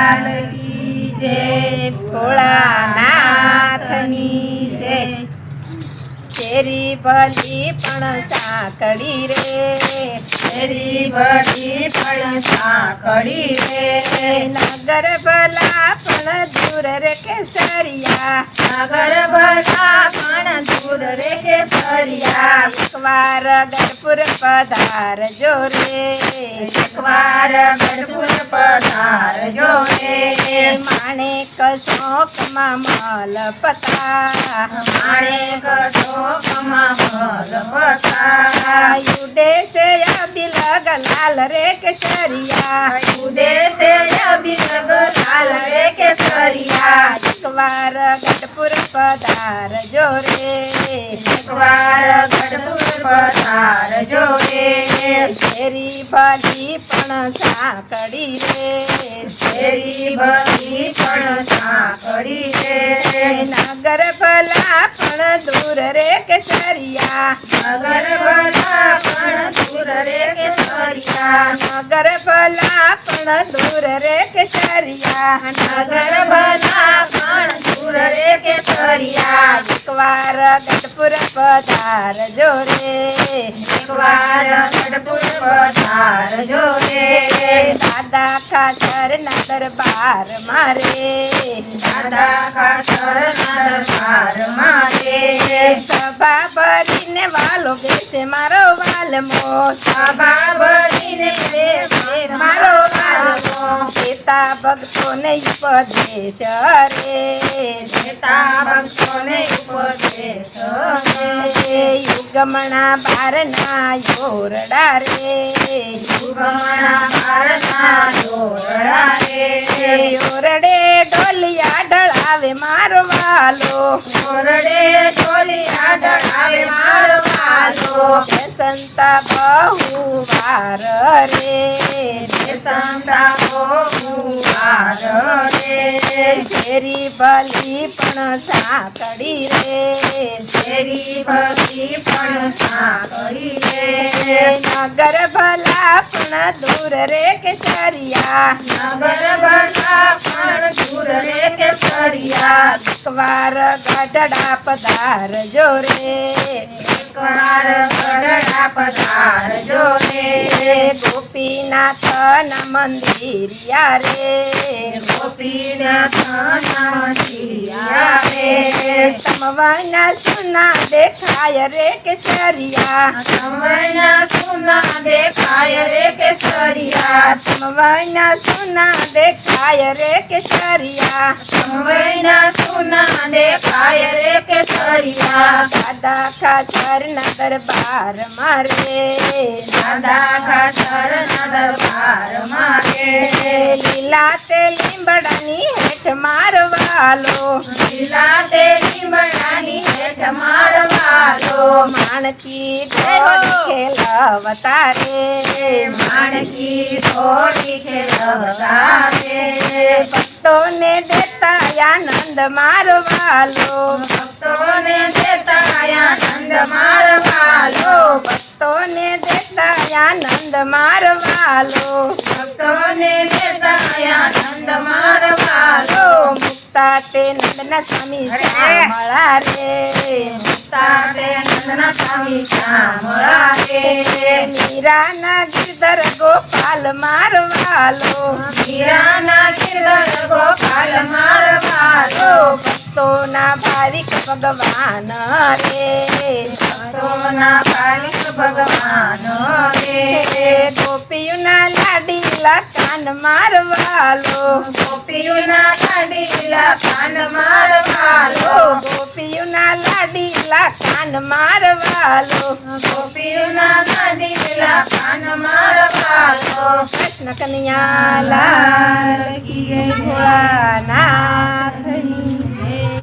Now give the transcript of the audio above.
લાલ કી જય, ભોળાનાથની જય। તેરી ભલી પણ સાંકળી રે, તેરી ભલી પણ સાંકળી રે, નગર ભલા પણ દૂર રે કેસરિયા, નગર ભલા પણ દૂર રે કેસરિયા, એકવાર ગઢપુર પધારજો રે, એકવાર ગઢપુર પધારજો રે, માણેક શોકમાં મલપતા, માણેક શોકમાં મલપતા, ઉદેશે અભિલગ લાલ રે કેસરિયા, ઉદેશે અભિલગ લાલ રે કેસરિયા, એકવાર ગઢપુર પધારજો રે, એકવાર ગઢપુર પધારજો રે, તેરી ભલી પણ સાંકળી રે, તેરી ભલી પણ સાંકળી રે, નગર ભલા પણ દૂર રે કેસરિયા, નગર ભલા પણ દૂર રે કેસરિયા, નગર ભલા પણ દૂર રે કેસરિયા, નગર ભલા પણ દૂર રે કેસરિયા, એકવાર ગઢપુર પધારજો રે, એકવાર ગઢપુર પધારજો રે, દાદા ખાચર ના દરબાર મારે, દાદા ખાચરના દરબાર મારે, સભા ભરીને વાલો બેસે મારો વાલમો, સભા ભરીને બેસે મારો વાલમો, પિતા ભક્તોને ઉપદેશ રે, દેતા ભક્તોને ઉપદેશ રે, યુગમણા બારના યોરડા રે, યુગમણા બારના યોરડા રે, યોરડે ડોલિયા ઢળાવે મારો વાલો, યોરડે ઢોલિયા ઢળાવે મારો વાલો, સંતા બહુ વાર રે, સંતા બહુ વાર રે, તેરી ભલી પણ સાંકળી રે, તેરી ભલી પણ સાંકળી રે, નગર ભલા પણ દૂર રે કેસરિયા, નગર ભલા પણ દૂર રે કેસરિયા, એકવાર ગઢડા પધારજો રે, એકવાર ગઢડા પધારજો રે, ગોપીનાથ ના મંદિરિયા રે, ગોપીનાથના મંદિરિયા રે, સમવના સુના દેખાય રે કેસરિયા, સમયના સુના દેખાય રે કેસરિયા, સમવના સુના દેખાય રે કેસરિયા, સમયના સુના દેખાય રે કેસરિયા, દાદા ખાચર ના દરબાર મારે, દાદા ખાચરના દરબાર મારે, લીલા તે લીંબડાની હેઠ મારવાલો, લીલા તે લીમડાની હેઠ મારવાલો, માણકી ઘોડી ખેલવતા રે, માણકી ઘોડી ખેલવતા રે, ભક્તોને દેતા આનંદ મારવાલો, ભક્તોને દેતા આનંદ મારવાલો, ભક્તોને દેતા આનંદ મારવાલો, ભક્તોને દેતા આનંદ મારવાલો, મુક્તા તે નંદના સ્વામી શ્યામળા રે, તારે નંદના સ્વામી શ્યામળા રે, મીરાના ગિરધર ગોપાલ મારવાલો, મીરાના ગિરધર ગોપાલ મારવાલો, ભક્તોના ભાવિક ભગવાન રે, ભક્તોના ભાવિક ભગવાન રે, ગોપીઓના લાડીલા કાન મારવાલો, ગોપીઓના લાડીલા કાન મારવાલો, ગોપીઓના લાડીલા કાન મારવાલો, ગોપીઓના લાડીલા કાન મારવાલો, કૃષ્ણ કનૈયા લાલ કી જય, ભોળાનાથ